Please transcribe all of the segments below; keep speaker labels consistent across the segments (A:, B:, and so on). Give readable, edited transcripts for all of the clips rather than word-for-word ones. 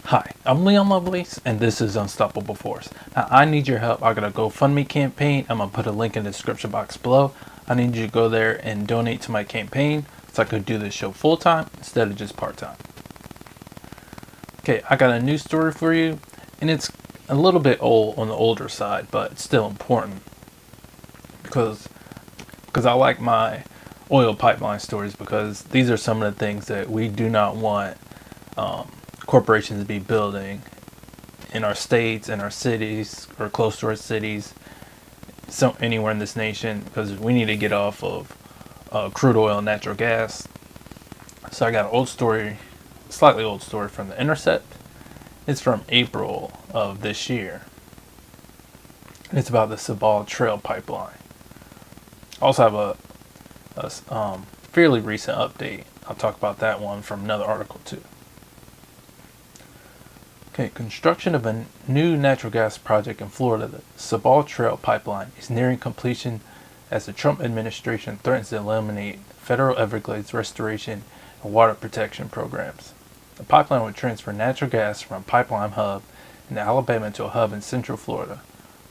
A: Hi, I'm Leon Lovelace, and this is Unstoppable Force. Now, I need your help. I got a GoFundMe campaign. I'm going to put a link in the description box below. I need you to go there and donate to my campaign so I could do this show full time instead of just part time. Okay, I got a news story for you, and it's a little bit old on the older side, but it's still important because I like my oil pipeline stories, because these are some of the things that we do not want corporations to be building in our states, in our cities, or close to our cities, so anywhere in this nation, because we need to get off of crude oil and natural gas. So I got an old story, slightly old story from The Intercept. It's from April of this year. It's about the Sabal Trail pipeline. I also have a fairly recent update. I'll talk about that one from another article too. Okay, construction of a new natural gas project in Florida, the Sabal Trail pipeline, is nearing completion as the Trump administration threatens to eliminate federal Everglades restoration and water protection programs. The pipeline would transfer natural gas from a pipeline hub in Alabama to a hub in central Florida.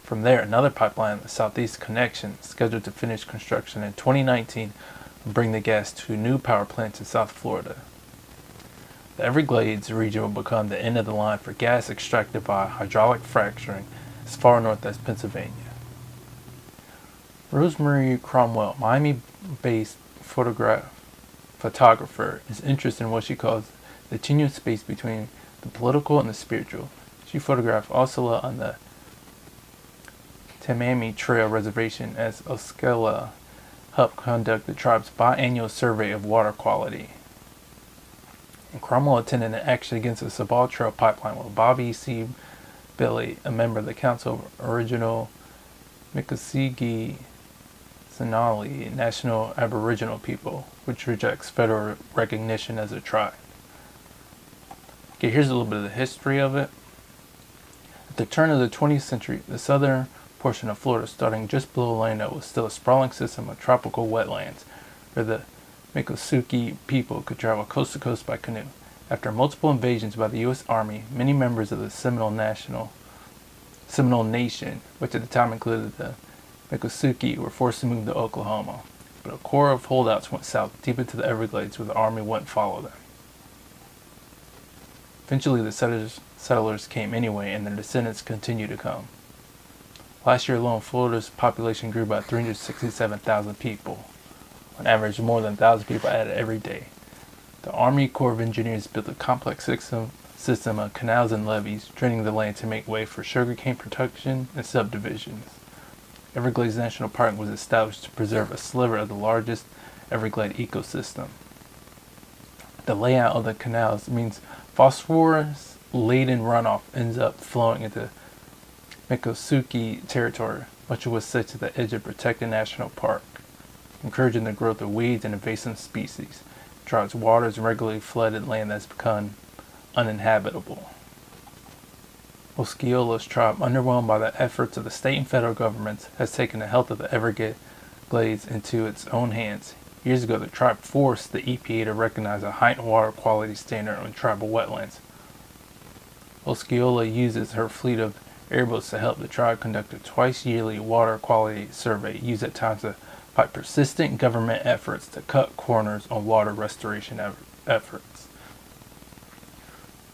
A: From there, another pipeline, the Southeast Connection, scheduled to finish construction in 2019, will bring the gas to new power plants in South Florida. The Everglades region will become the end of the line for gas extracted by hydraulic fracturing as far north as Pennsylvania. Rosemary Cromwell, Miami-based photographer, is interested in what she calls the tenuous space between the political and the spiritual. She photographed Osceola on the Tamami Trail Reservation as Osceola helped conduct the tribe's biannual survey of water quality. And Cromwell attended an action against the Sabal Trail pipeline with Bobby C. Billy, a member of the Council of Original Miccosukee Sonali National Aboriginal People, which rejects federal recognition as a tribe. Okay, here's a little bit of the history of it. At the turn of the 20th century, the southern portion of Florida, starting just below Orlando, was still a sprawling system of tropical wetlands where the Miccosukee people could travel coast to coast by canoe. After multiple invasions by the U.S. Army, many members of the Seminole Nation, which at the time included the Miccosukee, were forced to move to Oklahoma. But a core of holdouts went south, deep into the Everglades, where the Army wouldn't follow them. Eventually, the settlers came anyway, and their descendants continued to come. Last year alone, Florida's population grew by 367,000 people. On average, more than 1,000 people added every day. The Army Corps of Engineers built a complex system of canals and levees, draining the land to make way for sugarcane production and subdivisions. Everglades National Park was established to preserve a sliver of the largest Everglade ecosystem. The layout of the canals means phosphorus-laden runoff ends up flowing into Miccosukee territory, much of which sits at the edge of protected national park, encouraging the growth of weeds and invasive species. Droughts, waters, and regularly flooded land that's become uninhabitable. Osceola's tribe, underwhelmed by the efforts of the state and federal governments, has taken the health of the Everglades into its own hands. Years ago, the tribe forced the EPA to recognize a heightened water quality standard on tribal wetlands. Osceola uses her fleet of airboats to help the tribe conduct a twice-yearly water quality survey, used at times to fight persistent government efforts to cut corners on water restoration efforts.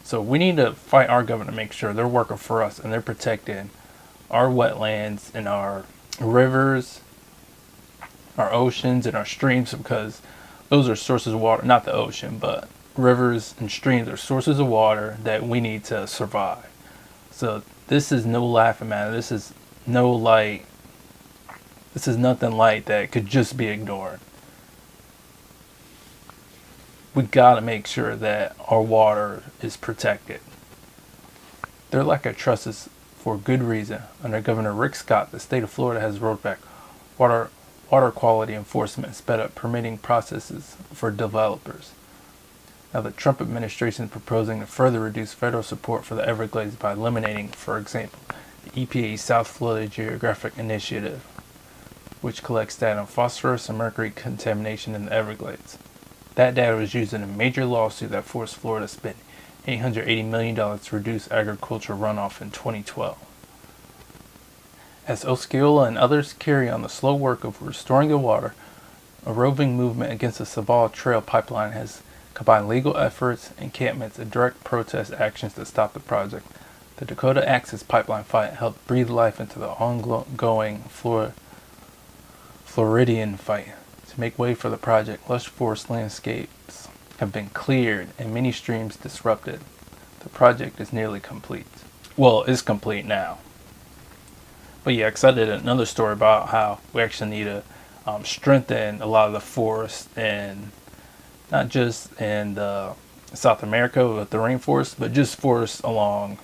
A: So we need to fight our government to make sure they're working for us and they're protecting our wetlands and our rivers, our oceans and our streams, because those are sources of water, not the ocean, but rivers and streams are sources of water that we need to survive. So this is no laughing matter. This is nothing light that could just be ignored. We gotta make sure that our water is protected. Their lack of trust is for good reason. Under Governor Rick Scott, the state of Florida has rolled back water quality enforcement and sped up permitting processes for developers. Now, the Trump administration is proposing to further reduce federal support for the Everglades by eliminating, for example, the EPA's South Florida Geographic Initiative, which collects data on phosphorus and mercury contamination in the Everglades. That data was used in a major lawsuit that forced Florida to spend $880 million to reduce agriculture runoff in 2012. As Osceola and others carry on the slow work of restoring the water, a roving movement against the Sabal Trail pipeline has combined legal efforts, encampments, and direct protest actions to stop the project. The Dakota Access Pipeline fight helped breathe life into the ongoing Floridian fight. To make way for the project, lush forest landscapes have been cleared and many streams disrupted. The project is nearly complete. Well, it's complete now. But yeah, because I did another story about how we actually need to strengthen a lot of the forests, and not just in South America with the rainforest, but just forests along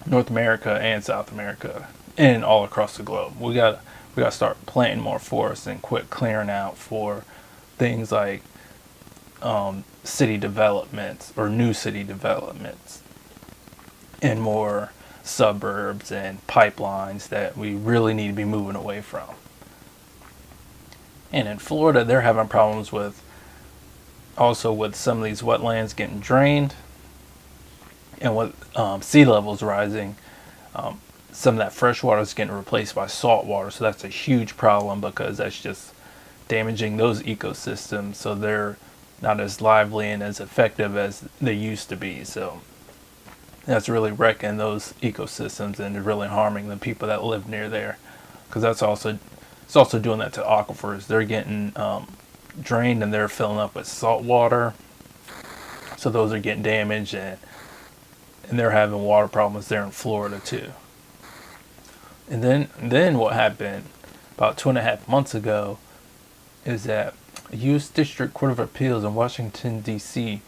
A: North America and South America and all across the globe. We got to start planting more forests and quit clearing out for things like city developments or new city developments and more suburbs and pipelines that we really need to be moving away from. And in Florida, they're having problems with some of these wetlands getting drained, and with sea levels rising, some of that fresh water is getting replaced by salt water. So that's a huge problem because that's just damaging those ecosystems. So they're not as lively and as effective as they used to be. So that's really wrecking those ecosystems and really harming the people that live near there, because it's also doing that to aquifers. They're getting drained and they're filling up with salt water, so those are getting damaged, and they're having water problems there in Florida too. And then what happened about 2.5 months ago is that a U.S. District Court of Appeals in Washington, D.C.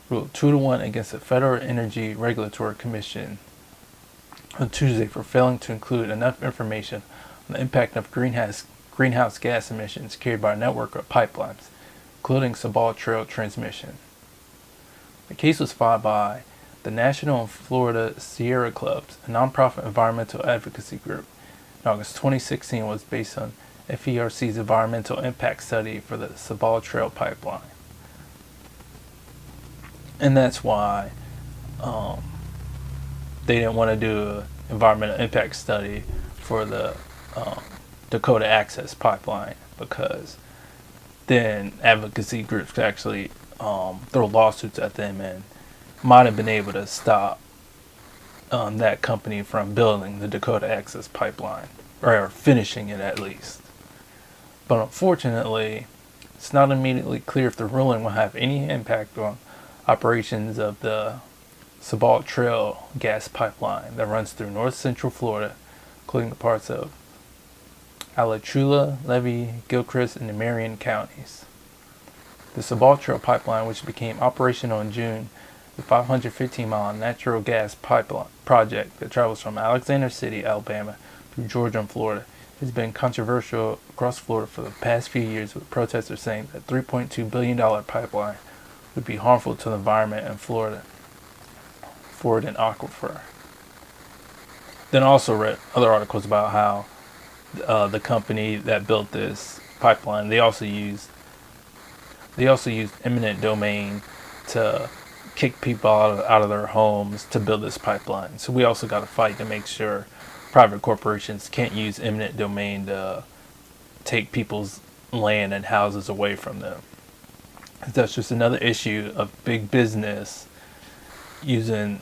A: ruled 2-1 against the Federal Energy Regulatory Commission on Tuesday for failing to include enough information on the impact of greenhouse gas emissions carried by a network of pipelines, including Sabal Trail transmission. The case was filed by the National and Florida Sierra Clubs, a nonprofit environmental advocacy group. In August 2016, was based on FERC's environmental impact study for the Sabal Trail pipeline. And that's why they didn't want to do an environmental impact study for the Dakota Access Pipeline, because then advocacy groups could actually throw lawsuits at them and might have been able to stop that company from building the Dakota Access Pipeline, or finishing it at least. But unfortunately, it's not immediately clear if the ruling will have any impact on operations of the Sabal Trail gas pipeline that runs through north central Florida, including the parts of Alachua, Levy, Gilchrist, and the Marion counties. The Sabal Trail pipeline, which became operational in June, the 515-mile natural gas pipeline project that travels from Alexander City, Alabama, through Georgia and Florida, has been controversial across Florida for the past few years, with protesters saying that $3.2 billion pipeline would be harmful to the environment in Floridan aquifer. Then also read other articles about how the company that built this pipeline, they also used eminent domain to kick people out of their homes to build this pipeline. So we also got to fight to make sure private corporations can't use eminent domain to take people's land and houses away from them. That's just another issue of big business using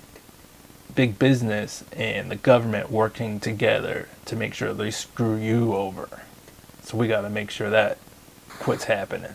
A: big business and the government working together to make sure they screw you over. So we got to make sure that quits happening.